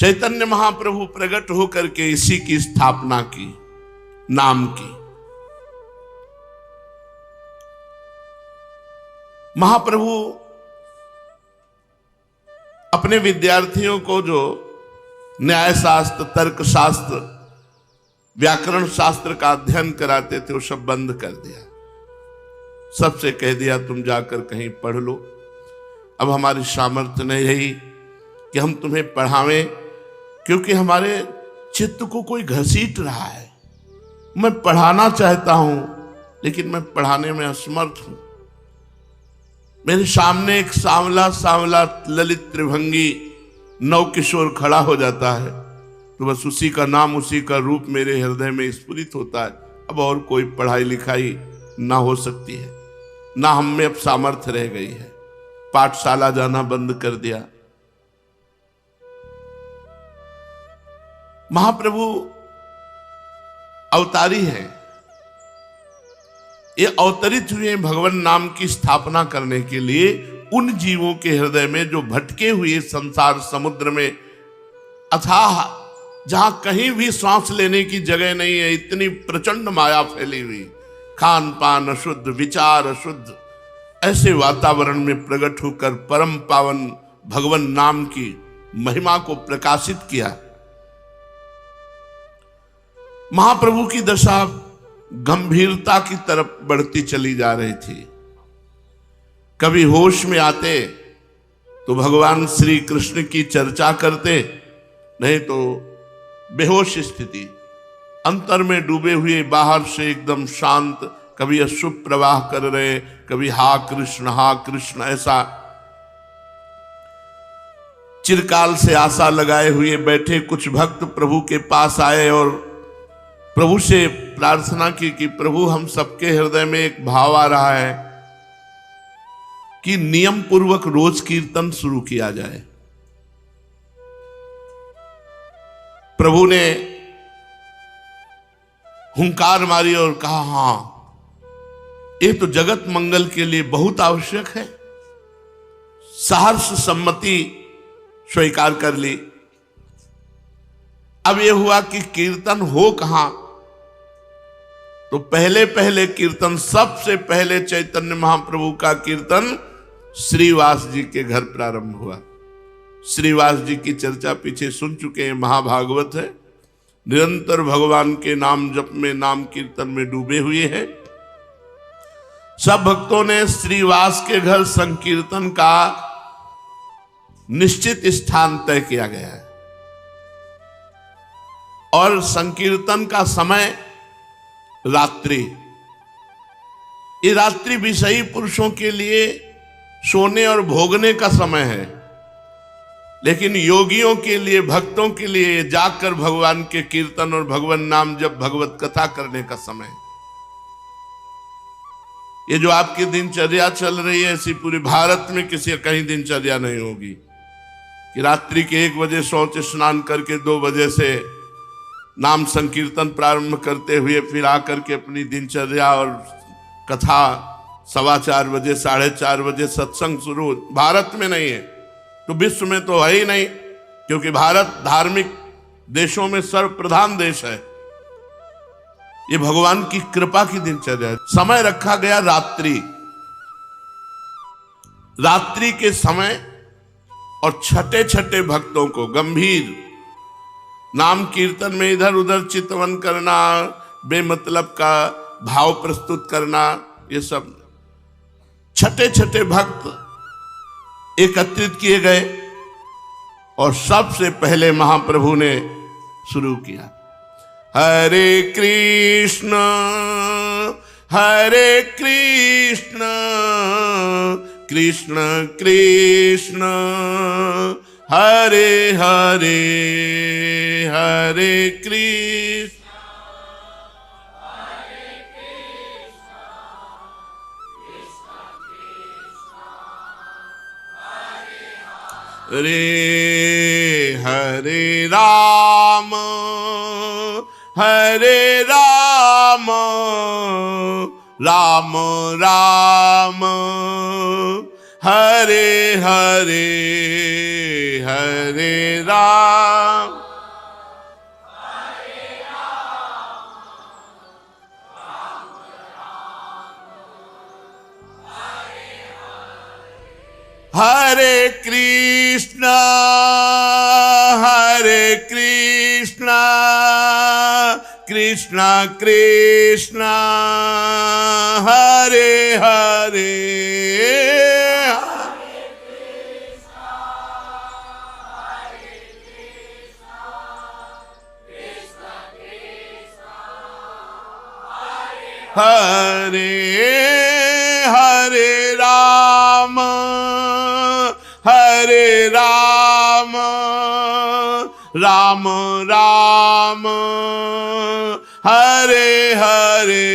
चैतन्य महाप्रभु प्रकट होकर के इसी की स्थापना की, नाम की। महाप्रभु अपने विद्यार्थियों को जो न्याय शास्त्र, तर्क शास्त्र, व्याकरण शास्त्र का अध्ययन कराते थे वो सब बंद कर दिया। सबसे कह दिया तुम जाकर कहीं पढ़ लो। अब हमारी सामर्थ्य नहीं रही कि हम तुम्हें पढ़ावें, क्योंकि हमारे चित्त को कोई घसीट रहा है। मैं पढ़ाना चाहता हूं लेकिन मैं पढ़ाने में असमर्थ हूं। मेरे सामने एक सांवला सांवला ललित त्रिभंगी नवकिशोर खड़ा हो जाता है तो बस उसी का नाम, उसी का रूप मेरे हृदय में स्फुरित होता है। अब और कोई पढ़ाई लिखाई ना हो सकती है, ना हम में अब सामर्थ्य रह गई है। पाठशाला जाना बंद कर दिया। महाप्रभु अवतारी हैं, ये अवतरित हुए भगवान नाम की स्थापना करने के लिए उन जीवों के हृदय में जो भटके हुए संसार समुद्र में अथाह, जहां कहीं भी सांस लेने की जगह नहीं है, इतनी प्रचंड माया फैली हुई, खान पान अशुद्ध, विचार अशुद्ध, ऐसे वातावरण में प्रकट होकर परम पावन भगवान नाम की महिमा को प्रकाशित किया। महाप्रभु की दशा गंभीरता की तरफ बढ़ती चली जा रही थी। कभी होश में आते तो भगवान श्री कृष्ण की चर्चा करते, नहीं तो बेहोश स्थिति, अंतर में डूबे हुए, बाहर से एकदम शांत, कभी अशुभ प्रवाह कर रहे, कभी हा कृष्ण ऐसा। चिरकाल से आशा लगाए हुए बैठे कुछ भक्त प्रभु के पास आए और प्रभु से प्रार्थना की कि प्रभु हम सबके हृदय में एक भाव आ रहा है कि नियम पूर्वक रोज कीर्तन शुरू किया जाए। प्रभु ने हुंकार मारी और कहा हां, ये तो जगत मंगल के लिए बहुत आवश्यक है। सहर्ष सम्मति स्वीकार कर ली। अब यह हुआ कि कीर्तन हो कहां, तो पहले पहले कीर्तन, सबसे पहले चैतन्य महाप्रभु का कीर्तन श्रीवास जी के घर प्रारंभ हुआ। श्रीवास जी की चर्चा पीछे सुन चुके हैं, महाभागवत है। निरंतर भगवान के नाम जप में, नाम कीर्तन में डूबे हुए हैं। सब भक्तों ने श्रीवास के घर संकीर्तन का निश्चित स्थान तय किया गया है और संकीर्तन का समय रात्रि। ये रात्रि विषयी पुरुषों के लिए सोने और भोगने का समय है, लेकिन योगियों के लिए, भक्तों के लिए जाकर भगवान के कीर्तन और भगवान नाम जब भगवत कथा करने का समय। ये जो आपकी दिनचर्या चल रही है, ऐसी पूरे भारत में किसी कहीं दिनचर्या नहीं होगी कि रात्रि के 1 बजे शौच स्नान करके 2 बजे से नाम संकीर्तन प्रारंभ करते हुए फिर आकर के अपनी दिनचर्या और कथा 4:15 बजे, 4:30 बजे सत्संग शुरू। भारत में नहीं है तो विश्व में तो है ही नहीं, क्योंकि भारत धार्मिक देशों में सर्वप्रधान देश है। ये भगवान की कृपा की दिनचर्या है। समय रखा गया रात्रि। रात्रि के समय और छठे छठे भक्तों को गंभीर नाम कीर्तन में इधर उधर चितवन करना, बेमतलब का भाव प्रस्तुत करना, ये सब छठे छठे भक्त एकत्रित किए गए और सबसे पहले महाप्रभु ने शुरू किया, हरे कृष्ण कृष्ण कृष्ण हरे हरे, हरे कृष्ण हरे हरे राम राम राम हरे हरे हरे राम हरे कृष्णा कृष्णा कृष्णा हरे हरे हरे हरे राम राम राम हरे हरे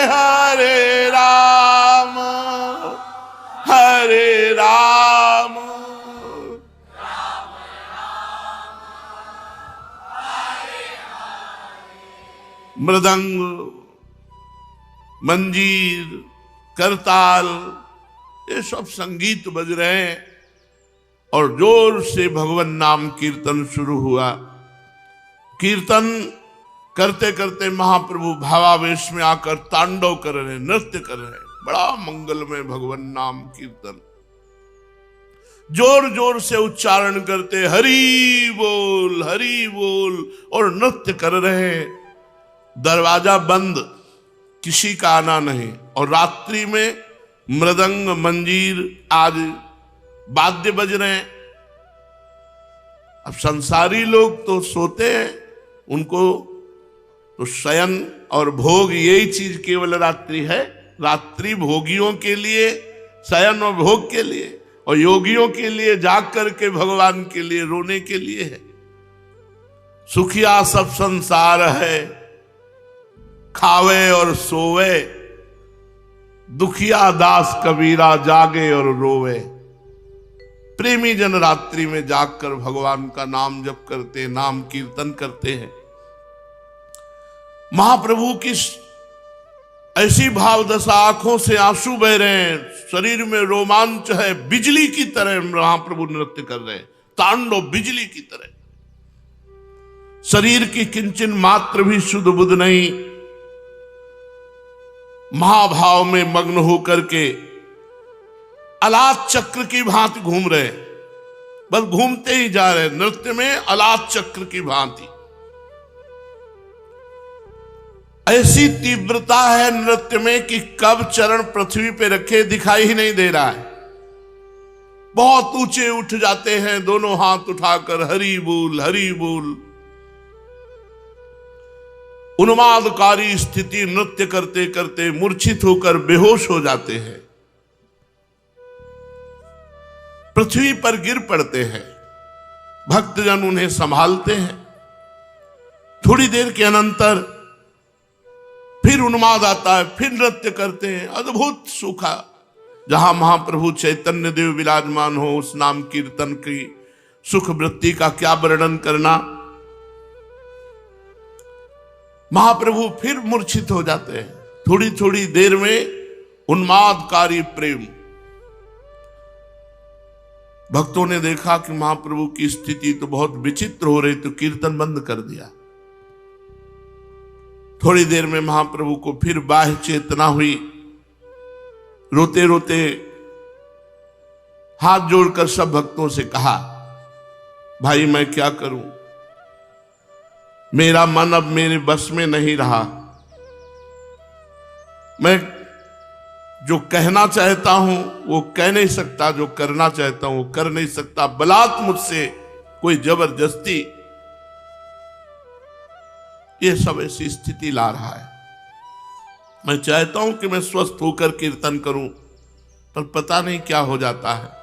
हरे राम मृदंग मंजीर करताल ये सब संगीत बज रहे हैं और जोर से भगवान नाम कीर्तन शुरू हुआ। कीर्तन करते करते महाप्रभु भावावेश में आकर तांडव कर रहे हैं, नृत्य कर रहे हैं। बड़ा मंगलमय भगवान नाम कीर्तन, जोर जोर से उच्चारण करते हरि बोल और नृत्य कर रहे हैं। दरवाजा बंद, किसी का आना नहीं। और रात्रि में मृदंग मंजीर आदि वाद्य बज रहे हैं। अब संसारी लोग तो सोते हैं, उनको तो शयन और भोग यही चीज केवल रात्रि है। रात्रि भोगियों के लिए, शयन और भोग के लिए, और योगियों के लिए जाग करके भगवान के लिए रोने के लिए है। सुखिया सब संसार है, खावे और सोवे, दुखिया दास कबीरा जागे और रोवे। प्रेमी जन रात्रि में जागकर भगवान का नाम जप करते, नाम कीर्तन करते हैं। महाप्रभु की ऐसी भाव दशा, आंखों से आंसू बह रहे हैं, शरीर में रोमांच है, बिजली की तरह महाप्रभु नृत्य कर रहे हैं, तांडव बिजली की तरह। शरीर की किंचन मात्र भी शुद्ध बुद्ध नहीं, महाभाव में मग्न होकर के अलात चक्र की भांति घूम रहे, बस घूमते ही जा रहे, नृत्य में अलात चक्र की भांति। ऐसी तीव्रता है नृत्य में कि कब चरण पृथ्वी पे रखे दिखाई ही नहीं दे रहा है। बहुत ऊंचे उठ जाते हैं, दोनों हाथ उठाकर हरि बोल। उन्मादकारी स्थिति, नृत्य करते करते मूर्छित होकर बेहोश हो जाते हैं, पृथ्वी पर गिर पड़ते हैं। भक्तजन उन्हें संभालते हैं। थोड़ी देर के अनंतर फिर उन्माद आता है, फिर नृत्य करते हैं। अद्भुत सुखा, जहां महाप्रभु चैतन्य देव विराजमान हो, उस नाम कीर्तन की सुख वृत्ति का क्या वर्णन करना। महाप्रभु फिर मूर्छित हो जाते हैं। थोड़ी थोड़ी देर में उन्मादकारी प्रेम। भक्तों ने देखा कि महाप्रभु की स्थिति तो बहुत विचित्र हो रही, तो कीर्तन बंद कर दिया। थोड़ी देर में महाप्रभु को फिर बाह्य चेतना हुई। रोते रोते हाथ जोड़कर सब भक्तों से कहा, भाई मैं क्या करूं, मेरा मन अब मेरे बस में नहीं रहा। मैं जो कहना चाहता हूं वो कह नहीं सकता, जो करना चाहता हूं वो कर नहीं सकता। बलात् मुझसे कोई जबरदस्ती, ये सब ऐसी स्थिति ला रहा है। मैं चाहता हूं कि मैं स्वस्थ होकर कीर्तन करूं, पर पता नहीं क्या हो जाता है।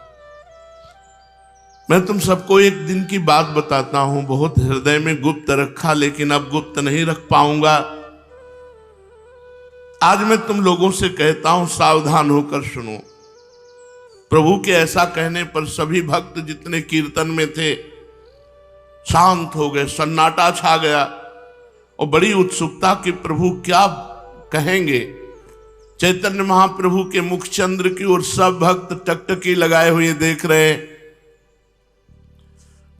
मैं तुम सबको एक दिन की बात बताता हूं, बहुत हृदय में गुप्त रखा, लेकिन अब गुप्त नहीं रख पाऊंगा। आज मैं तुम लोगों से कहता हूं, सावधान होकर सुनो। प्रभु के ऐसा कहने पर सभी भक्त जितने कीर्तन में थे शांत हो गए, सन्नाटा छा गया और बड़ी उत्सुकता कि प्रभु क्या कहेंगे। चैतन्य महाप्रभु के मुखचंद्र की ओर सब भक्त टकटकी लगाए हुए देख रहे हैं।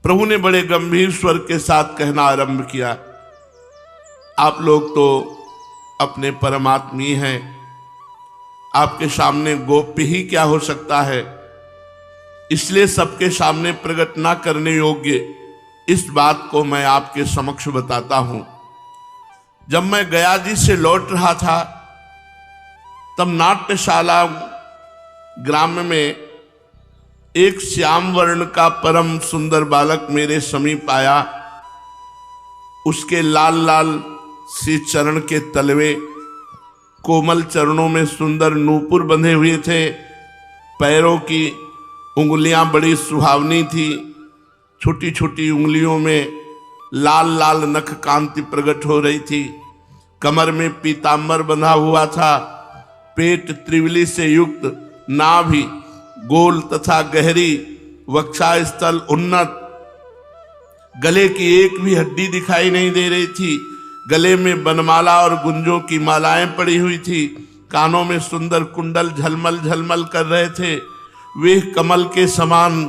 प्रभु ने बड़े गंभीर स्वर के साथ कहना आरंभ किया, आप लोग तो अपने परमात्मी हैं, आपके सामने गोप्य ही क्या हो सकता है, इसलिए सबके सामने प्रकट ना करने योग्य इस बात को मैं आपके समक्ष बताता हूं। जब मैं गया जी से लौट रहा था तब नाट्यशाला ग्राम में एक श्याम वर्ण का परम सुंदर बालक मेरे समीप आया। उसके लाल लाल से चरण के तलवे, कोमल चरणों में सुंदर नूपुर बंधे हुए थे, पैरों की उंगलियां बड़ी सुहावनी थी, छोटी छोटी उंगलियों में लाल लाल नख कांति प्रकट हो रही थी, कमर में पीतांबर बंधा हुआ था, पेट त्रिवली से युक्त, नाभि गोल तथा गहरी, वक्षस्थल उन्नत, गले की एक भी हड्डी दिखाई नहीं दे रही थी, गले में बनमाला और गुंजों की मालाएं पड़ी हुई थी, कानों में सुंदर कुंडल झलमल झलमल कर रहे थे। वे कमल के समान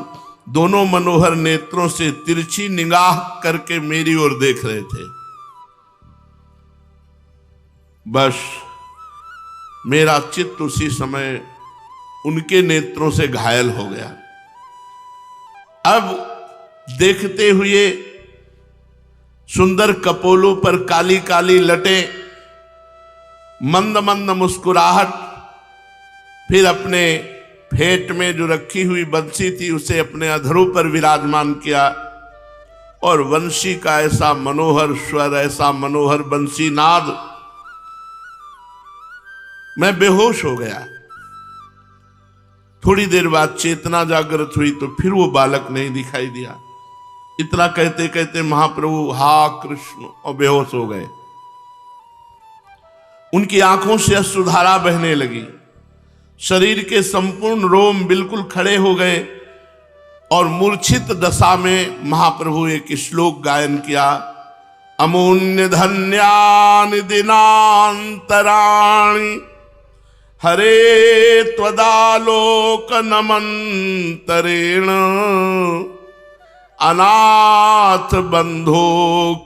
दोनों मनोहर नेत्रों से तिरछी निगाह करके मेरी ओर देख रहे थे। बस मेरा चित्त उसी समय उनके नेत्रों से घायल हो गया। अब देखते हुए सुंदर कपोलों पर काली काली लटें, मंद मंद मुस्कुराहट, फिर अपने फेट में जो रखी हुई बंसी थी उसे अपने अधरों पर विराजमान किया और वंशी का ऐसा मनोहर स्वर, ऐसा मनोहर बंसी नाद, मैं बेहोश हो गया। थोड़ी देर बाद चेतना जागृत हुई तो फिर वो बालक नहीं दिखाई दिया। इतना कहते कहते महाप्रभु हा कृष्ण और बेहोश हो गए। उनकी आंखों से अश्रुधारा बहने लगी, शरीर के संपूर्ण रोम बिल्कुल खड़े हो गए और मूर्छित दशा में महाप्रभु एक श्लोक गायन किया, अमून्य धन्यानि दिनांतराणि हरे त्वदालोक नमंतरेण अनाथ बंधो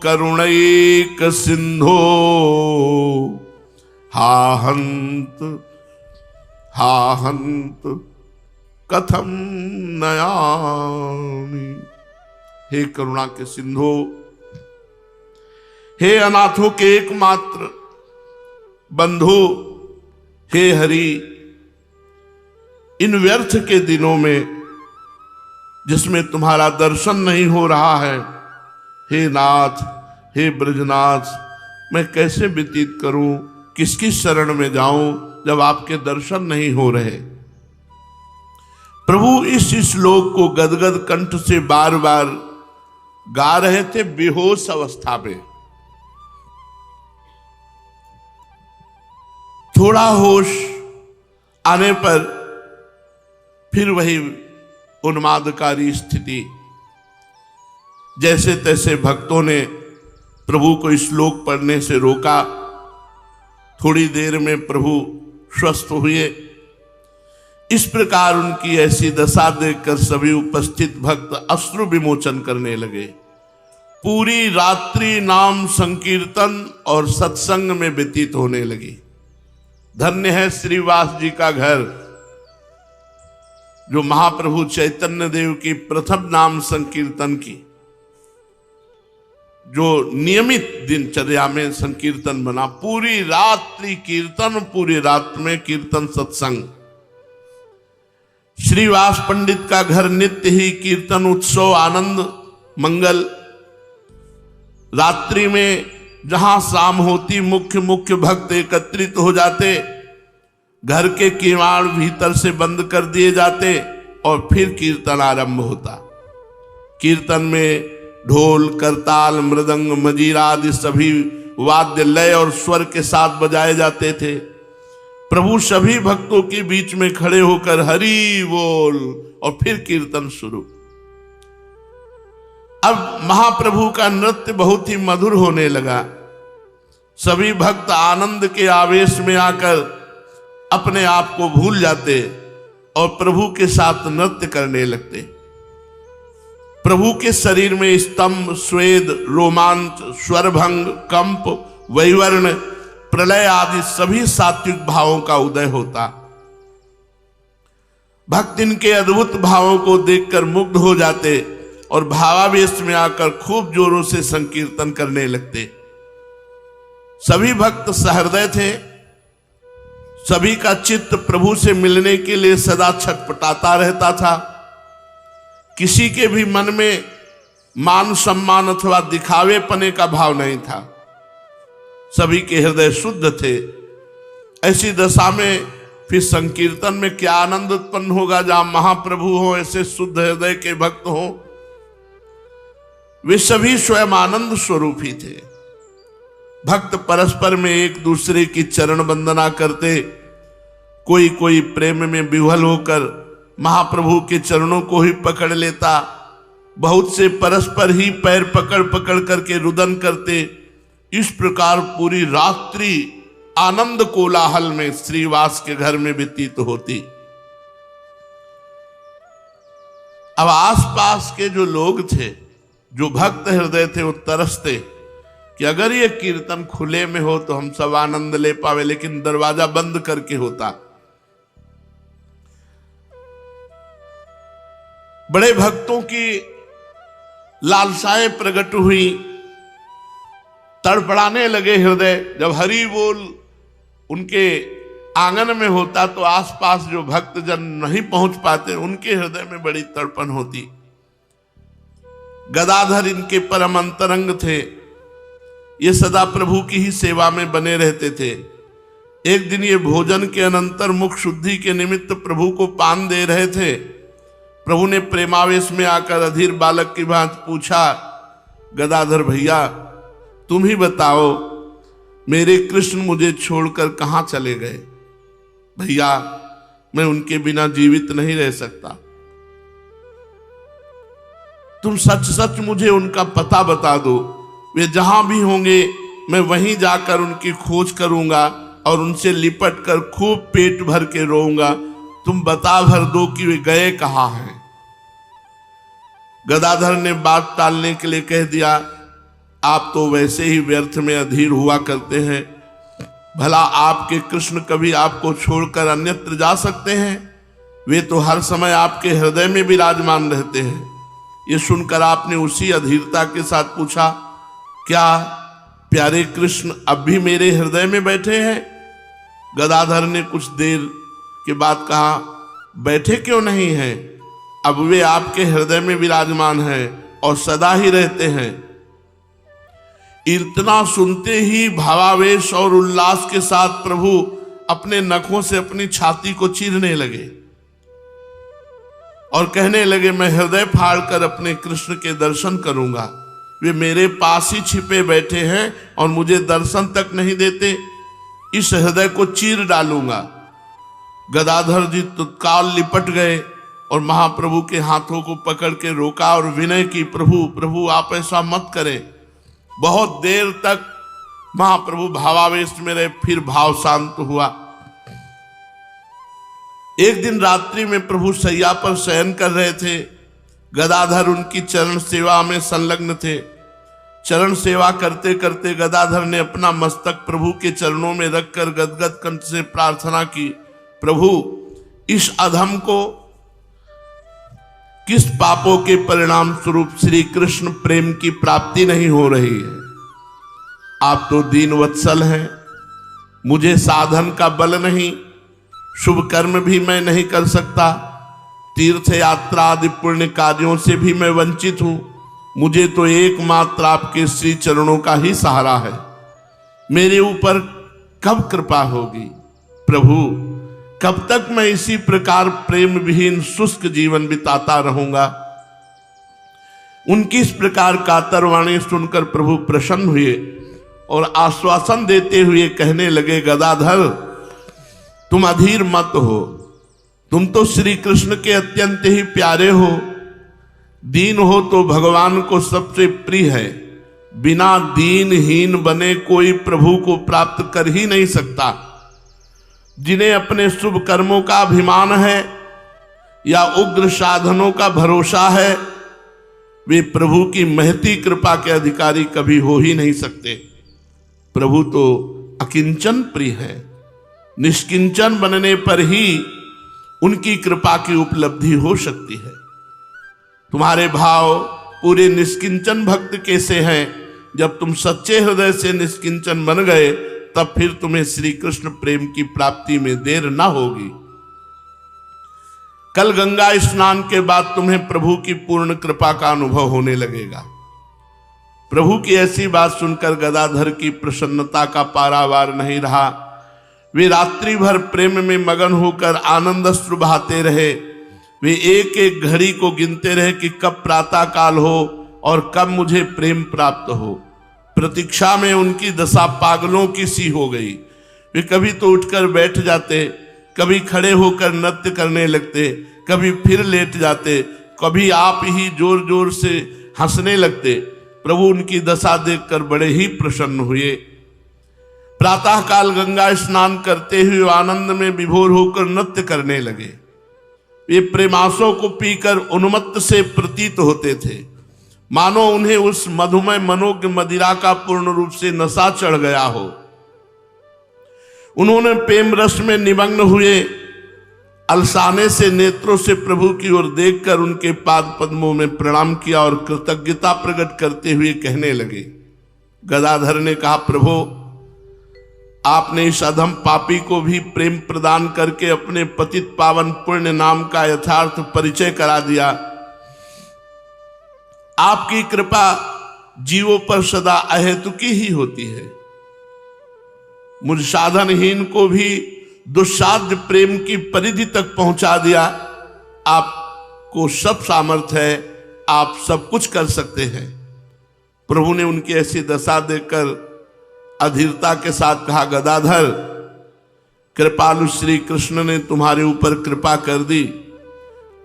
करुणैक सिंधो हा हंत कथम नयामि। हे करुणा के सिंधो, हे अनाथों के एकमात्र बंधु, हे हरि, इन व्यर्थ के दिनों में जिसमें तुम्हारा दर्शन नहीं हो रहा है, हे नाथ, हे ब्रजनाथ, मैं कैसे व्यतीत करूं, किसकी शरण में जाऊं जब आपके दर्शन नहीं हो रहे। प्रभु इस श्लोक को गदगद कंठ से बार बार गा रहे थे बेहोश अवस्था में। थोड़ा होश आने पर फिर वही उन्मादकारी स्थिति। जैसे तैसे भक्तों ने प्रभु को श्लोक पढ़ने से रोका। थोड़ी देर में प्रभु स्वस्थ हुए। इस प्रकार उनकी ऐसी दशा देखकर सभी उपस्थित भक्त अश्रु विमोचन करने लगे। पूरी रात्रि नाम संकीर्तन और सत्संग में व्यतीत होने लगी। धन्य है श्रीवास जी का घर, जो महाप्रभु चैतन्य देव की प्रथम नाम संकीर्तन की, जो नियमित दिनचर्या में संकीर्तन बना। पूरी रात्रि कीर्तन, पूरी रात में कीर्तन सत्संग। श्रीवास पंडित का घर नित्य ही कीर्तन उत्सव आनंद मंगल। रात्रि में जहां शाम होती मुख्य मुख्य भक्त एकत्रित हो जाते, घर के किवाड़ भीतर से बंद कर दिए जाते और फिर कीर्तन आरंभ होता। कीर्तन में ढोल, करताल, मृदंग, मजीरा आदि सभी वाद्य लय और स्वर के साथ बजाए जाते थे। प्रभु सभी भक्तों के बीच में खड़े होकर हरि बोल और फिर कीर्तन शुरू। अब महाप्रभु का नृत्य बहुत ही मधुर होने लगा। सभी भक्त आनंद के आवेश में आकर अपने आप को भूल जाते और प्रभु के साथ नृत्य करने लगते। प्रभु के शरीर में स्तंभ, स्वेद, रोमांच, स्वरभंग, कंप, वैवर्ण, प्रलय आदि सभी सात्विक भावों का उदय होता। भक्त इनके अद्भुत भावों को देखकर मुग्ध हो जाते और भावावेश में आकर खूब जोरों से संकीर्तन करने लगते। सभी भक्त सहृदय थे। सभी का चित्त प्रभु से मिलने के लिए सदा छटपटाता रहता था। किसी के भी मन में मान सम्मान अथवा दिखावे पने का भाव नहीं था। सभी के हृदय शुद्ध थे। ऐसी दशा में फिर संकीर्तन में क्या आनंद उत्पन्न होगा, जहां महाप्रभु हो, ऐसे शुद्ध हृदय के भक्त हो। वे सभी स्वयं आनंद स्वरूप ही थे। भक्त परस्पर में एक दूसरे की चरण वंदना करते। कोई कोई प्रेम में विह्वल होकर महाप्रभु के चरणों को ही पकड़ लेता। बहुत से परस्पर ही पैर पकड़ पकड़ करके रुदन करते। इस प्रकार पूरी रात्रि आनंद कोलाहल में श्रीवास के घर में व्यतीत होती। अब आसपास के जो लोग थे, जो भक्त हृदय थे, वो तरसते कि अगर ये कीर्तन खुले में हो तो हम सब आनंद ले पावे, लेकिन दरवाजा बंद करके होता। बड़े भक्तों की लालसाएं प्रकट हुई, तड़पड़ाने लगे हृदय। जब हरि बोल उनके आंगन में होता तो आसपास जो भक्तजन नहीं पहुंच पाते, उनके हृदय में बड़ी तड़पन होती। गदाधर इनके परम अंतरंग थे। ये सदा प्रभु की ही सेवा में बने रहते थे। एक दिन ये भोजन के अनंतर मुख शुद्धि के निमित्त प्रभु को पान दे रहे थे। प्रभु ने प्रेमावेश में आकर अधीर बालक की भांति पूछा, गदाधर भैया तुम ही बताओ, मेरे कृष्ण मुझे छोड़कर कहां चले गए? भैया मैं उनके बिना जीवित नहीं रह सकता। तुम सच सच मुझे उनका पता बता दो। वे जहां भी होंगे मैं वहीं जाकर उनकी खोज करूंगा और उनसे लिपट कर खूब पेट भर के रोऊंगा। तुम बता भर दो कि वे गए कहां हैं। गदाधर ने बात टालने के लिए कह दिया, आप तो वैसे ही व्यर्थ में अधीर हुआ करते हैं। भला आपके कृष्ण कभी आपको छोड़कर अन्यत्र जा सकते हैं? वे तो हर समय आपके हृदय में विराजमान रहते हैं। ये सुनकर आपने उसी अधीरता के साथ पूछा, क्या प्यारे कृष्ण अब भी मेरे हृदय में बैठे हैं? गदाधर ने कुछ देर के बाद कहा, बैठे क्यों नहीं हैं? अब वे आपके हृदय में विराजमान हैं और सदा ही रहते हैं। इतना सुनते ही भावावेश और उल्लास के साथ प्रभु अपने नखों से अपनी छाती को चीरने लगे और कहने लगे, मैं हृदय फाड़कर अपने कृष्ण के दर्शन करूंगा। वे मेरे पास ही छिपे बैठे हैं और मुझे दर्शन तक नहीं देते। इस हृदय को चीर डालूंगा। गदाधर जी तत्काल लिपट गए और महाप्रभु के हाथों को पकड़ के रोका और विनय की, प्रभु प्रभु आप ऐसा मत करें। बहुत देर तक महाप्रभु भावावेश में रहे, फिर भाव शांत हुआ। एक दिन रात्रि में प्रभु शैया पर शयन कर रहे थे। गदाधर उनकी चरण सेवा में संलग्न थे। चरण सेवा करते करते गदाधर ने अपना मस्तक प्रभु के चरणों में रखकर गदगद कंठ से प्रार्थना की, प्रभु इस अधम को किस पापों के परिणाम स्वरूप श्री कृष्ण प्रेम की प्राप्ति नहीं हो रही है? आप तो दीन वत्सल हैं। मुझे साधन का बल नहीं, शुभ कर्म भी मैं नहीं कर सकता। तीर्थ यात्रा आदि पुण्य कार्यों से भी मैं वंचित हूं। मुझे तो एकमात्र आपके श्री चरणों का ही सहारा है। मेरे ऊपर कब कृपा होगी? प्रभु कब तक मैं इसी प्रकार प्रेम विहीन शुष्क जीवन बिताता रहूंगा? उनकी इस प्रकार कातर वाणी सुनकर प्रभु प्रसन्न हुए और आश्वासन देते हुए कहने लगे, गदाधर तुम अधीर मत हो। तुम तो श्री कृष्ण के अत्यंत ही प्यारे हो। दीन हो तो भगवान को सबसे प्रिय है। बिना दीनहीन बने कोई प्रभु को प्राप्त कर ही नहीं सकता। जिन्हें अपने शुभ कर्मों का अभिमान है या उग्र साधनों का भरोसा है, वे प्रभु की महती कृपा के अधिकारी कभी हो ही नहीं सकते। प्रभु तो अकिंचन प्रिय है, निष्किंचन बनने पर ही उनकी कृपा की उपलब्धि हो सकती है। तुम्हारे भाव पूरे निष्किंचन भक्त कैसे हैं? जब तुम सच्चे हृदय से निष्किंचन बन गए तब फिर तुम्हें श्री कृष्ण प्रेम की प्राप्ति में देर ना होगी। कल गंगा स्नान के बाद तुम्हें प्रभु की पूर्ण कृपा का अनुभव होने लगेगा। प्रभु की ऐसी बात सुनकर गदाधर की प्रसन्नता का पारावार नहीं रहा। वे रात्रि भर प्रेम में मगन होकर आनंदाश्रु बहाते रहे। वे एक एक घड़ी को गिनते रहे कि कब प्रातः काल हो और कब मुझे प्रेम प्राप्त हो। प्रतीक्षा में उनकी दशा पागलों की सी हो गई। वे कभी तो उठकर बैठ जाते, कभी खड़े होकर नृत्य करने लगते, कभी फिर लेट जाते, कभी आप ही जोर जोर से हंसने लगते। प्रभु उनकी दशा देखकर बड़े ही प्रसन्न हुए। प्रातः काल गंगा स्नान करते हुए आनंद में विभोर होकर नृत्य करने लगे। वे प्रेमासों को पीकर उन्मत्त से प्रतीत होते थे, मानो उन्हें उस मधुमय मनोज्ञ मदिरा का पूर्ण रूप से नशा चढ़ गया हो। उन्होंने प्रेम रस में निमग्न हुए अलसाने से नेत्रों से प्रभु की ओर देखकर उनके पाद पद्मों में प्रणाम किया और कृतज्ञता प्रकट करते हुए कहने लगे। गदाधर ने कहा, प्रभु आपने इस अधम पापी को भी प्रेम प्रदान करके अपने पतित पावन पुण्य नाम का यथार्थ परिचय करा दिया। आपकी कृपा जीवों पर सदा अहेतुकी ही होती है। मुझ साधनहीन को भी दुस्साध्य प्रेम की परिधि तक पहुंचा दिया। आपको सब सामर्थ्य है, आप सब कुछ कर सकते हैं। प्रभु ने उनकी ऐसी दशा देखकर अधीरता के साथ कहा, गदाधर, कृपालु श्री कृष्ण ने तुम्हारे ऊपर कृपा कर दी,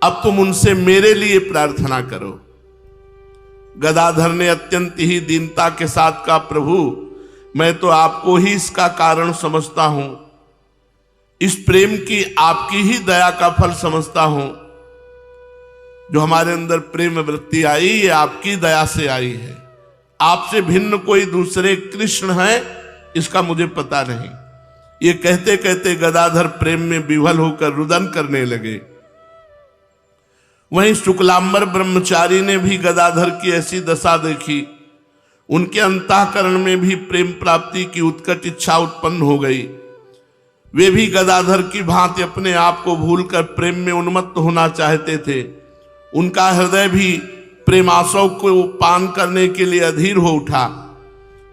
अब तुम उनसे मेरे लिए प्रार्थना करो। गदाधर ने अत्यंत ही दीनता के साथ कहा, प्रभु मैं तो आपको ही इसका कारण समझता हूं, इस प्रेम की आपकी ही दया का फल समझता हूं। जो हमारे अंदर प्रेम वृत्ति आई ये आपकी दया से आई है। आपसे भिन्न कोई दूसरे कृष्ण है इसका मुझे पता नहीं। ये कहते कहते गदाधर प्रेम में विह्वल होकर रुदन करने लगे। वहीं शुक्लांबर ब्रह्मचारी ने भी गदाधर की ऐसी दशा देखी। उनके अंतःकरण में भी प्रेम प्राप्ति की उत्कट इच्छा उत्पन्न हो गई। वे भी गदाधर की भांति अपने आप को भूलकर प्रेम में उन्मत्त होना चाहते थे। उनका हृदय भी प्रेमासव को पान करने के लिए अधीर हो उठा।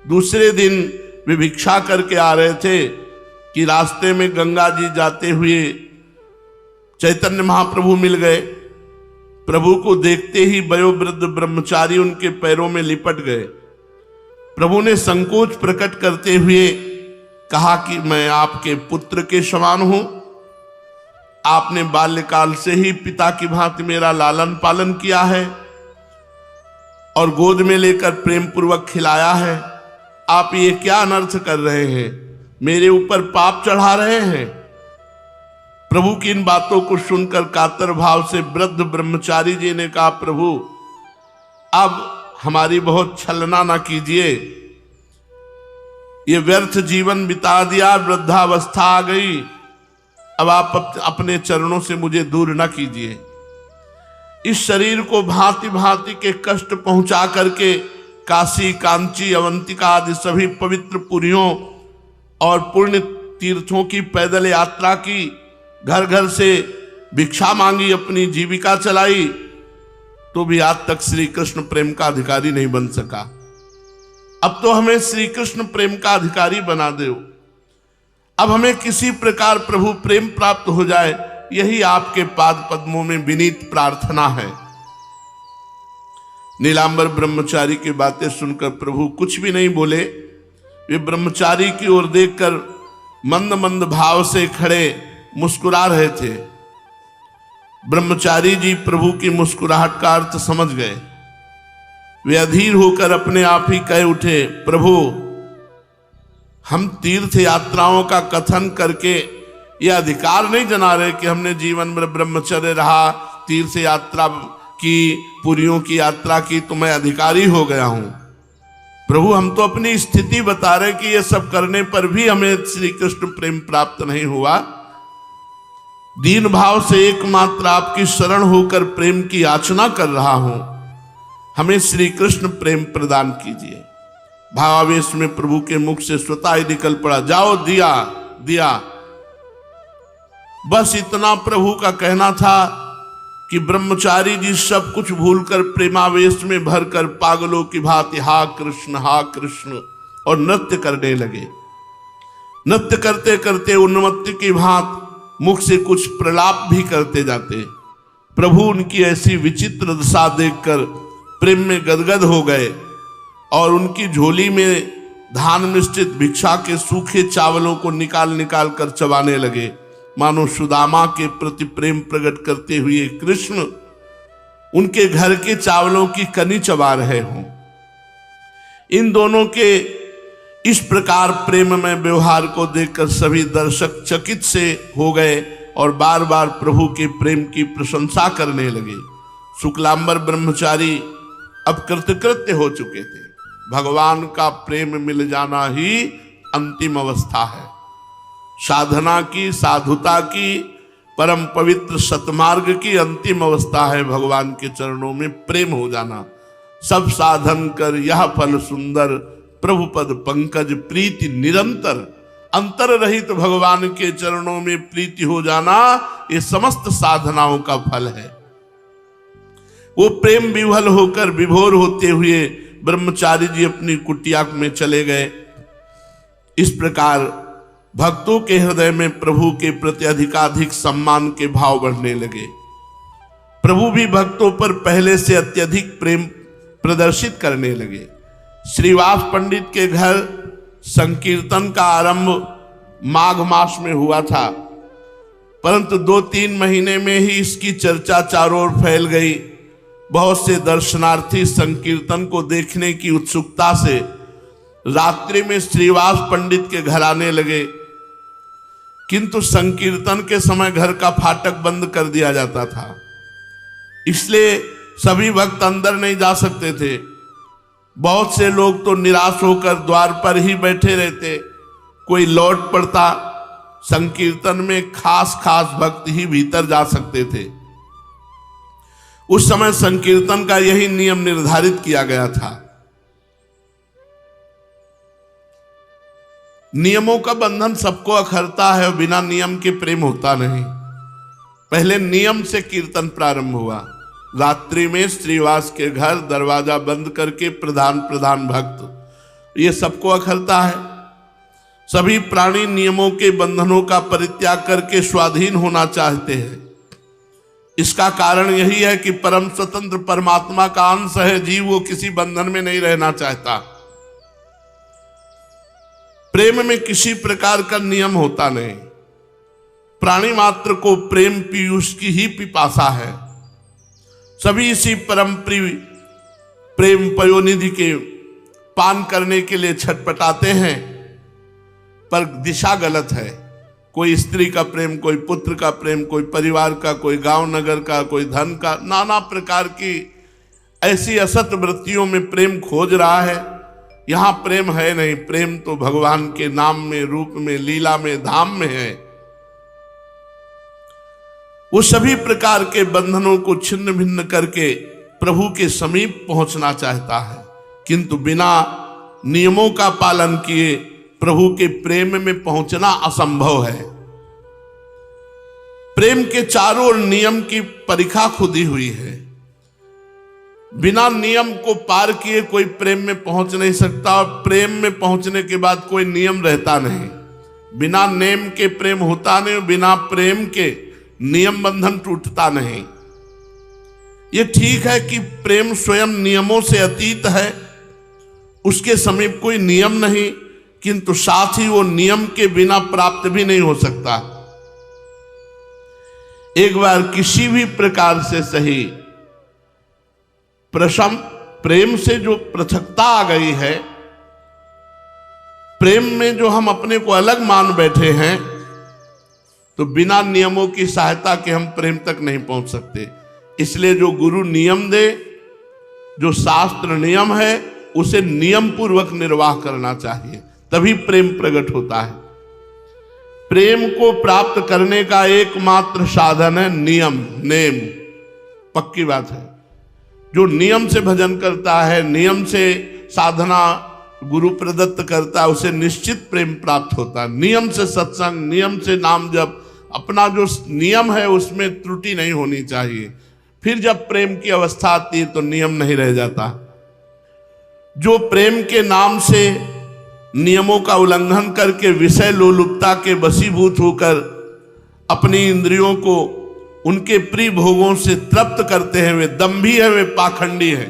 दूसरे दिन वे भिक्षा करके आ रहे थे कि रास्ते में गंगा जी जाते हुए चैतन्य महाप्रभु मिल गए। प्रभु को देखते ही वयोवृद्ध ब्रह्मचारी उनके पैरों में लिपट गए। प्रभु ने संकोच प्रकट करते हुए कहा कि मैं आपके पुत्र के समान हूं। आपने बाल्यकाल से ही पिता की भांति मेरा लालन पालन किया है और गोद में लेकर प्रेम पूर्वक खिलाया है। आप ये क्या अनर्थ कर रहे हैं? मेरे ऊपर पाप चढ़ा रहे हैं। प्रभु की इन बातों को सुनकर कातर भाव से वृद्ध ब्रह्मचारी जी ने कहा, प्रभु अब हमारी बहुत छलना ना कीजिए। ये व्यर्थ जीवन बिता दिया, वृद्धावस्था आ गई, अब आप अपने चरणों से मुझे दूर ना कीजिए। इस शरीर को भांति भांति के कष्ट पहुंचा करके काशी, कांची, अवंतिका आदि सभी पवित्र पुरियों और पुण्य तीर्थों की पैदल यात्रा की, घर घर से भिक्षा मांगी, अपनी जीविका चलाई, तो भी आज तक श्री कृष्ण प्रेम का अधिकारी नहीं बन सका। अब तो हमें श्री कृष्ण प्रेम का अधिकारी बना दो। अब हमें किसी प्रकार प्रभु प्रेम प्राप्त हो जाए, यही आपके पाद पद्मों में विनीत प्रार्थना है। नीलांबर ब्रह्मचारी की बातें सुनकर प्रभु कुछ भी नहीं बोले। वे ब्रह्मचारी की ओर देखकर मंद मंद भाव से खड़े मुस्कुरा रहे थे। ब्रह्मचारी जी प्रभु की मुस्कुराहट का अर्थ समझ गए। वे अधीर होकर अपने आप ही कह उठे, प्रभु हम तीर्थ यात्राओं का कथन करके ये अधिकार नहीं जना रहे कि हमने जीवन में ब्रह्मचर्य रहा, तीर्थ यात्रा की, पुरियों की यात्रा की, तो मैं अधिकारी हो गया हूं। प्रभु हम तो अपनी स्थिति बता रहे कि ये सब करने पर भी हमें श्री कृष्ण प्रेम प्राप्त नहीं हुआ। दीन भाव से एकमात्र आपकी शरण होकर प्रेम की याचना कर रहा हूं, हमें श्री कृष्ण प्रेम प्रदान कीजिए। भावावेश में प्रभु के मुख से स्वतः ही निकल पड़ा, जाओ दिया दिया। बस इतना प्रभु का कहना था कि ब्रह्मचारी जी सब कुछ भूलकर प्रेमावेश में भरकर पागलों की भांति हा कृष्ण और नृत्य करने लगे। नृत्य करते करते उन्मत्त की भांति मुख से कुछ प्रलाप भी करते जाते। प्रभु उनकी ऐसी विचित्र दशा देखकर प्रेम में गदगद हो गए और उनकी झोली में धान मिश्रित भिक्षा के सूखे चावलों को निकाल निकाल कर चबाने लगे, मानो सुदामा के प्रति प्रेम प्रकट करते हुए कृष्ण उनके घर के चावलों की कनी चबा रहे हों। इन दोनों के इस प्रकार प्रेम में व्यवहार को देखकर सभी दर्शक चकित से हो गए और बार बार प्रभु के प्रेम की प्रशंसा करने लगे। शुक्लांबर ब्रह्मचारी अब कृतकृत्य हो चुके थे। भगवान का प्रेम मिल जाना ही अंतिम अवस्था है। साधना की, साधुता की, परम पवित्र सतमार्ग की अंतिम अवस्था है भगवान के चरणों में प्रेम हो जाना। सब साधन कर यह फल सुंदर, प्रभु पद पंकज प्रीति निरंतर। अंतर रहित भगवान के चरणों में प्रीति हो जाना ये समस्त साधनाओं का फल है। वो प्रेम विह्वल होकर विभोर होते हुए ब्रह्मचारी जी अपनी कुटिया में चले गए। इस प्रकार भक्तों के हृदय में प्रभु के प्रति अधिकाधिक सम्मान के भाव बढ़ने लगे। प्रभु भी भक्तों पर पहले से अत्यधिक प्रेम प्रदर्शित करने लगे। श्रीवास पंडित के घर संकीर्तन का आरंभ माघ मास में हुआ था, परंतु 2-3 महीने में ही इसकी चर्चा चारों ओर फैल गई। बहुत से दर्शनार्थी संकीर्तन को देखने की उत्सुकता से रात्रि में श्रीवास पंडित के घर आने लगे, किंतु संकीर्तन के समय घर का फाटक बंद कर दिया जाता था, इसलिए सभी भक्त अंदर नहीं जा सकते थे। बहुत से लोग तो निराश होकर द्वार पर ही बैठे रहते, कोई लौट पड़ता। संकीर्तन में खास भक्त ही भीतर जा सकते थे। उस समय संकीर्तन का यही नियम निर्धारित किया गया था। नियमों का बंधन सबको अखरता है और बिना नियम के प्रेम होता नहीं। पहले नियम से कीर्तन प्रारंभ हुआ। रात्रि में श्रीवास के घर दरवाजा बंद करके प्रधान भक्त, ये सबको अखरता है। सभी प्राणी नियमों के बंधनों का परित्याग करके स्वाधीन होना चाहते हैं। इसका कारण यही है कि परम स्वतंत्र परमात्मा का अंश है जीव, वो किसी बंधन में नहीं रहना चाहता। प्रेम में किसी प्रकार का नियम होता नहीं। प्राणी मात्र को प्रेम पीयूष की ही पिपासा है। सभी इसी परम प्रेम पयोनिधि के पान करने के लिए छटपटाते हैं, पर दिशा गलत है। कोई स्त्री का प्रेम, कोई पुत्र का प्रेम, कोई परिवार का, कोई गांव नगर का, कोई धन का, नाना प्रकार की ऐसी असत वृत्तियों में प्रेम खोज रहा है। यहां प्रेम है नहीं। प्रेम तो भगवान के नाम में, रूप में, लीला में, धाम में है। वो सभी प्रकार के बंधनों को छिन्न भिन्न करके प्रभु के समीप पहुंचना चाहता है, किंतु बिना नियमों का पालन किए प्रभु के प्रेम में पहुंचना असंभव है। प्रेम के चारों ओर नियम की परिखा खुदी हुई है। बिना नियम को पार किए कोई प्रेम में पहुंच नहीं सकता, और प्रेम में पहुंचने के बाद कोई नियम रहता नहीं। बिना नेम के प्रेम होता नहीं, बिना प्रेम के नियम बंधन टूटता नहीं। ये ठीक है कि प्रेम स्वयं नियमों से अतीत है, उसके समीप कोई नियम नहीं, किंतु साथ ही वो नियम के बिना प्राप्त भी नहीं हो सकता। एक बार किसी भी प्रकार से सही प्रेम से जो पृथकता आ गई है, प्रेम में जो हम अपने को अलग मान बैठे हैं, तो बिना नियमों की सहायता के हम प्रेम तक नहीं पहुंच सकते। इसलिए जो गुरु नियम दे, जो शास्त्र नियम है, उसे नियम पूर्वक निर्वाह करना चाहिए, तभी प्रेम प्रकट होता है। प्रेम को प्राप्त करने का एकमात्र साधन है नियम, नेम। पक्की बात है, जो नियम से भजन करता है, नियम से साधना गुरु प्रदत्त करता है, उसे निश्चित प्रेम प्राप्त होता है। नियम से सत्संग, नियम से नाम जप, अपना जो नियम है उसमें त्रुटि नहीं होनी चाहिए। फिर जब प्रेम की अवस्था आती है तो नियम नहीं रह जाता। जो प्रेम के नाम से नियमों का उल्लंघन करके विषय लोलुपता के वशीभूत होकर अपनी इंद्रियों को उनके प्रिय भोगों से तृप्त करते हैं, वे दंभी है, वे पाखंडी है।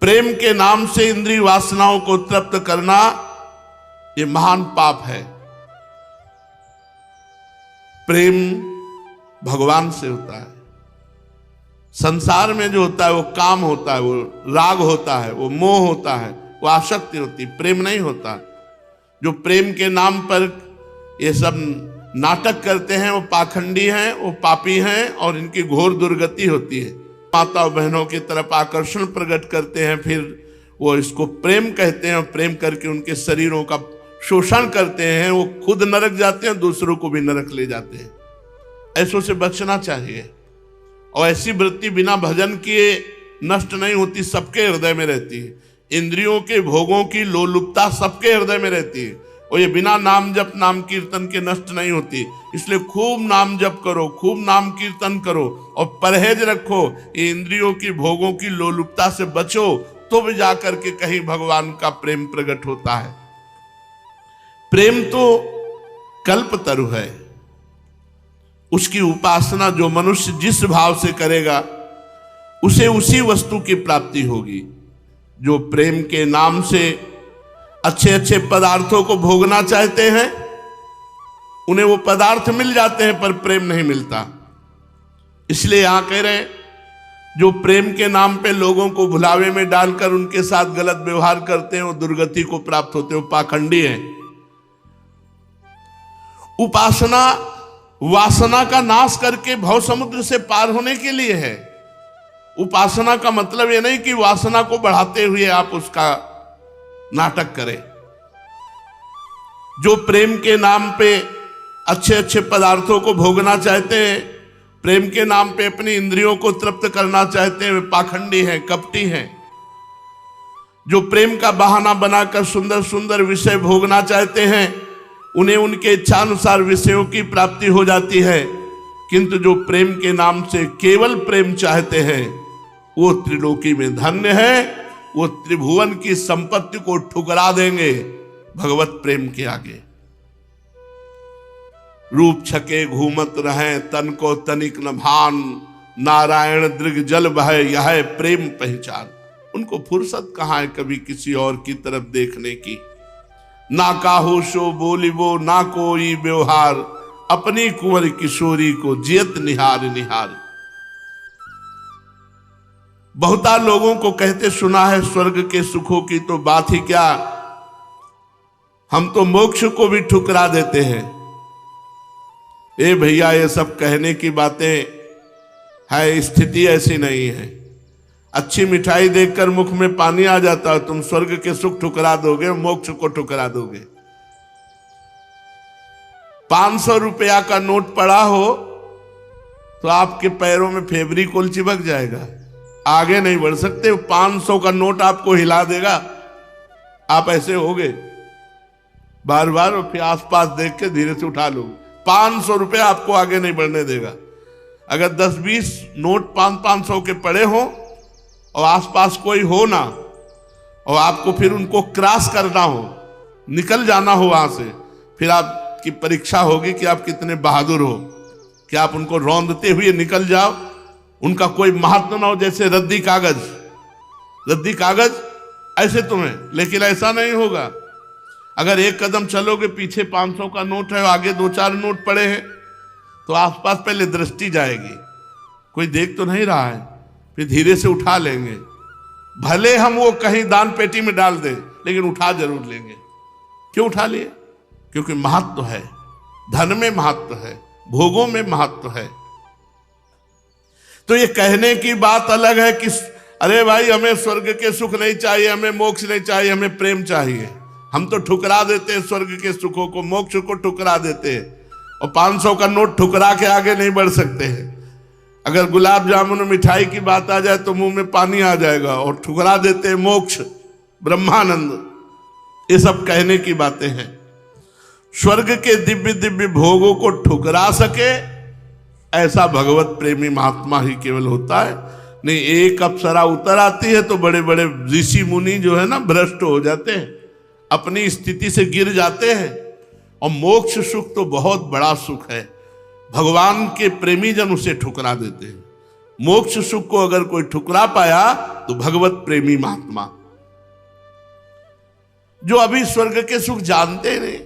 प्रेम के नाम से इंद्रिय वासनाओं को तृप्त करना ये महान पाप है। प्रेम भगवान से होता है। संसार में जो होता है वो काम होता है, वो राग होता है, वो मोह होता है, वो आसक्ति होती है, प्रेम नहीं होता। जो प्रेम के नाम पर ये सब नाटक करते हैं वो पाखंडी हैं, वो पापी हैं और इनकी घोर दुर्गति होती है। माता और बहनों की तरफ आकर्षण प्रकट करते हैं, फिर वो इसको प्रेम कहते हैं और प्रेम करके उनके शरीरों का शोषण करते हैं। वो खुद नरक जाते हैं, दूसरों को भी नरक ले जाते हैं। ऐसों से बचना चाहिए। और ऐसी वृत्ति बिना भजन किए नष्ट नहीं होती, सबके हृदय में रहती है। इंद्रियों के भोगों की लोलुपता सबके हृदय में रहती है और ये बिना नाम जप नाम कीर्तन के नष्ट नहीं होती। इसलिए खूब नाम जप करो, खूब नाम कीर्तन करो और परहेज रखो। ये इंद्रियों की भोगों की लोलुपता से बचो, तो भी जाकर के कहीं भगवान का प्रेम प्रकट होता है। प्रेम तो कल्पतरु है। उसकी उपासना जो मनुष्य जिस भाव से करेगा उसे उसी वस्तु की प्राप्ति होगी। जो प्रेम के नाम से अच्छे अच्छे पदार्थों को भोगना चाहते हैं उन्हें वो पदार्थ मिल जाते हैं, पर प्रेम नहीं मिलता। इसलिए यहां कह रहे हैं, जो प्रेम के नाम पे लोगों को भुलावे में डालकर उनके साथ गलत व्यवहार करते हैं वो दुर्गति को प्राप्त होते हैं, वो पाखंडी हैं। उपासना वासना का नाश करके भव समुद्र से पार होने के लिए है। उपासना का मतलब यह नहीं कि वासना को बढ़ाते हुए आप उसका नाटक करें। जो प्रेम के नाम पे अच्छे अच्छे पदार्थों को भोगना चाहते हैं, प्रेम के नाम पे अपनी इंद्रियों को तृप्त करना चाहते हैं, वे पाखंडी हैं, कपटी हैं। जो प्रेम का बहाना बनाकर सुंदर सुंदर विषय भोगना चाहते हैं, उन्हें उनके इच्छानुसार विषयों की प्राप्ति हो जाती है। किंतु जो प्रेम के नाम से केवल प्रेम चाहते हैं वो त्रिलोकी में धन्य है। वो त्रिभुवन की संपत्ति को ठुकरा देंगे भगवत प्रेम के आगे। रूप छके घूमत रहे तन को तनिक न भान, नारायण दृग जल बहे यह प्रेम पहचान। उनको फुर्सत कहाँ है कभी किसी और की तरफ देखने की। ना काहू शो बोलिबो ना कोई व्यवहार, अपनी कुंवर किशोरी को जियत निहार निहार। बहुता लोगों को कहते सुना है स्वर्ग के सुखों की तो बात ही क्या, हम तो मोक्ष को भी ठुकरा देते हैं। ए भैया, ये सब कहने की बातें है, स्थिति ऐसी नहीं है। अच्छी मिठाई देखकर मुख में पानी आ जाता है, तुम स्वर्ग के सुख ठुकरा दोगे, मोक्ष को ठुकरा दोगे। 500 रुपया का नोट पड़ा हो तो आपके पैरों में फेब्रिकोल चिपक जाएगा, आगे नहीं बढ़ सकते। 500 का नोट आपको हिला देगा, आप ऐसे होगे बार बार, और फिर आसपास देख के धीरे से उठा लो। 500 रुपया आपको आगे नहीं बढ़ने देगा। अगर 10-20 नोट 500-500 के पड़े हो और आसपास कोई हो ना, और आपको फिर उनको क्रॉस करना हो, निकल जाना हो वहां से, फिर आपकी परीक्षा होगी कि आप कितने बहादुर हो, कि आप उनको रौंदते हुए निकल जाओ। उनका कोई महत्व ना हो, जैसे रद्दी कागज ऐसे तुम्हें, लेकिन ऐसा नहीं होगा। अगर एक कदम चलोगे, पीछे 500 का नोट है, आगे 2-4 नोट पड़े हैं, तो आसपास पहले दृष्टि जाएगी, कोई देख तो नहीं रहा है, फिर धीरे से उठा लेंगे। भले हम वो कहीं दान पेटी में डाल दें, लेकिन उठा जरूर लेंगे। क्यों उठा लिए? क्योंकि महत्व है, धन में महत्व है, भोगों में महत्व है। तो ये कहने की बात अलग है कि अरे भाई हमें स्वर्ग के सुख नहीं चाहिए, हमें मोक्ष नहीं चाहिए, हमें प्रेम चाहिए। हम तो ठुकरा देते हैं स्वर्ग के सुखों को, मोक्ष को ठुकरा देते हैं, और 500 का नोट ठुकरा के आगे नहीं बढ़ सकते हैं। अगर गुलाब जामुन मिठाई की बात आ जाए तो मुंह में पानी आ जाएगा, और ठुकरा देते हैं मोक्ष, ब्रह्मानंद। ये सब कहने की बातें हैं। स्वर्ग के दिव्य दिव्य भोगों को ठुकरा सके ऐसा भगवत प्रेमी महात्मा ही केवल होता है। नहीं, एक अप्सरा उतर आती है तो बड़े बड़े ऋषि मुनि जो है ना भ्रष्ट हो जाते हैं, अपनी स्थिति से गिर जाते हैं। और मोक्ष सुख तो बहुत बड़ा सुख है, भगवान के प्रेमी जन उसे ठुकरा देते हैं। मोक्ष सुख को अगर कोई ठुकरा पाया तो भगवत प्रेमी महात्मा, जो अभी स्वर्ग के सुख जानते नहीं।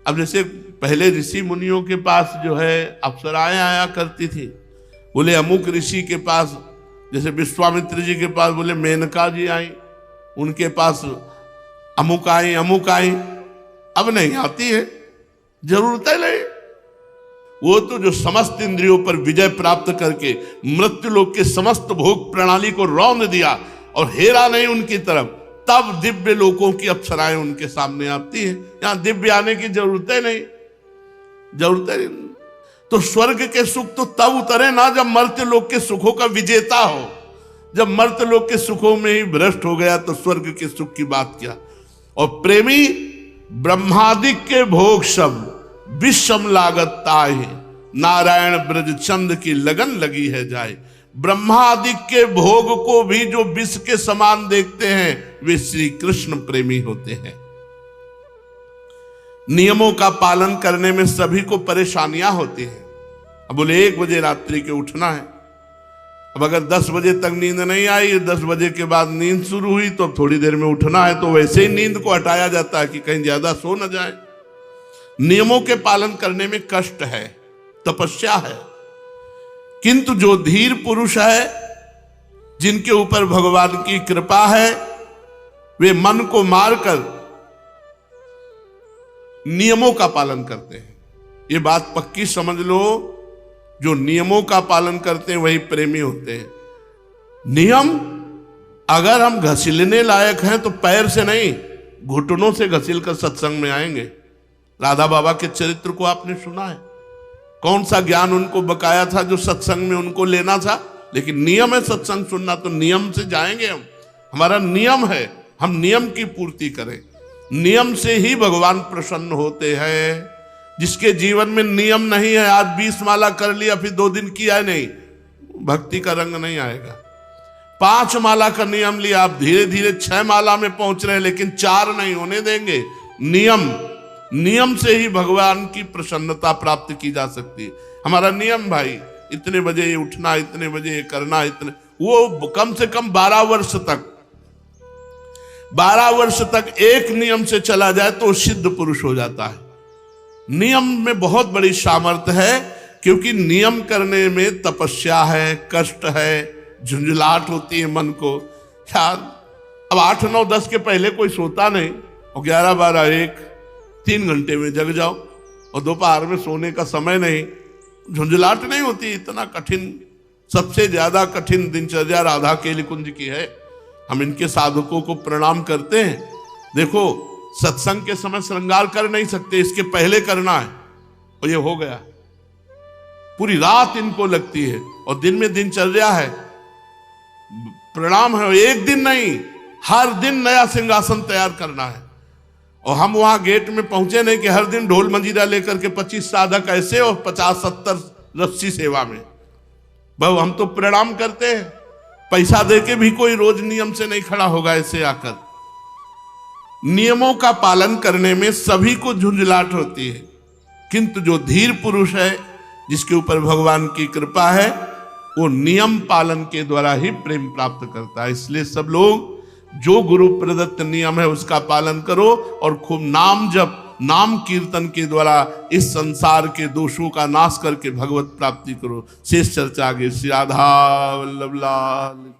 अब जैसे पहले ऋषि मुनियों के पास जो है अप्सराएं आया करती थी, बोले अमुक ऋषि के पास, जैसे विश्वामित्र जी के पास बोले मेनका जी आई, उनके पास अमुक आई अमुक आई। अब नहीं आती है, जरूरत है नहीं। वो तो जो समस्त इंद्रियों पर विजय प्राप्त करके मृत्यु लोक के समस्त भोग प्रणाली को रौंद दिया और हेरा नहीं उनकी तरफ, तब दिव्य लोकों की अप्सराएं उनके सामने आती हैं। यहां दिव्य आने की जरूरत है नहीं, जरूरत है नहीं। तो स्वर्ग के सुख तो तब उतरे ना जब मर्त्य लोक के सुखों का विजेता हो। जब मर्त्य लोक के सुखों में ही भ्रष्ट हो गया तो स्वर्ग के सुख की बात क्या। और प्रेमी ब्रह्मादिक के भोग सब विषम लागत ताहि, नारायण ब्रज चंद की लगन लगी है जाए। ब्रह्मादिक के भोग को भी जो विष के समान देखते हैं वे श्री कृष्ण प्रेमी होते हैं। नियमों का पालन करने में सभी को परेशानियां होती हैं। अब बोले 1 बजे रात्रि के उठना है, अब अगर 10 बजे तक नींद नहीं आई, 10 बजे के बाद नींद शुरू हुई तो थोड़ी देर में उठना है, तो वैसे ही नींद को हटाया जाता है कि कहीं ज्यादा सो न जाए। नियमों के पालन करने में कष्ट है, तपस्या है, किंतु जो धीर पुरुष है, जिनके ऊपर भगवान की कृपा है, वे मन को मारकर नियमों का पालन करते हैं। ये बात पक्की समझ लो, जो नियमों का पालन करते हैं वही प्रेमी होते हैं। नियम अगर हम घसीलने लायक हैं तो पैर से नहीं, घुटनों से घसील कर सत्संग में आएंगे। राधा बाबा के चरित्र को आपने सुना है, कौन सा ज्ञान उनको बकाया था जो सत्संग में उनको लेना था। लेकिन नियम है सत्संग सुनना, तो नियम से जाएंगे हम। हमारा नियम है, हम नियम की पूर्ति करें। नियम से ही भगवान प्रसन्न होते हैं। जिसके जीवन में नियम नहीं है, आज 20 माला कर लिया फिर 2 दिन किया नहीं, भक्ति का रंग नहीं आएगा। 5 माला का नियम लिया, आप धीरे धीरे 6 माला में पहुंच रहे हैं, लेकिन 4 नहीं होने देंगे। नियम से ही भगवान की प्रसन्नता प्राप्त की जा सकती है। हमारा नियम भाई, इतने बजे ये उठना, इतने बजे ये करना, इतने, वो कम से कम 12 वर्ष तक एक नियम से चला जाए तो सिद्ध पुरुष हो जाता है। नियम में बहुत बड़ी सामर्थ्य है, क्योंकि नियम करने में तपस्या है, कष्ट है, झुंझलाहट होती है मन को। यार अब 8, 9, 10 के पहले कोई सोता नहीं, और 11, 12, 1, 3 घंटे में जग जाओ, और दोपहर में सोने का समय नहीं, झुंझलाहट नहीं होती। इतना कठिन, सबसे ज्यादा कठिन दिनचर्या राधा केली कुंज की है। हम इनके साधकों को प्रणाम करते हैं। देखो, सत्संग के समय श्रृंगार कर नहीं सकते, इसके पहले करना है, और ये हो गया। पूरी रात इनको लगती है, और दिन में दिनचर्या है, प्रणाम है। एक दिन नहीं, हर दिन नया सिंहासन तैयार करना है। और हम वहां गेट में पहुंचे नहीं कि हर दिन ढोल मंजीरा लेकर के 25 साधक ऐसे और 50-70 रस्सी सेवा में। बहु हम तो प्रणाम करते हैं, पैसा देके भी कोई रोज नियम से नहीं खड़ा होगा ऐसे आकर। नियमों का पालन करने में सभी को झुंझलाहट होती है, किंतु जो धीर पुरुष है, जिसके ऊपर भगवान की कृपा है, वो नियम पालन के द्वारा ही प्रेम प्राप्त करता है। इसलिए सब लोग जो गुरु प्रदत्त नियम है उसका पालन करो, और खूब नाम जप, नाम कीर्तन के द्वारा इस संसार के दोषों का नाश करके भगवत प्राप्ति करो। शेष चर्चा आगे। श्री राधा वल्लभ लाल।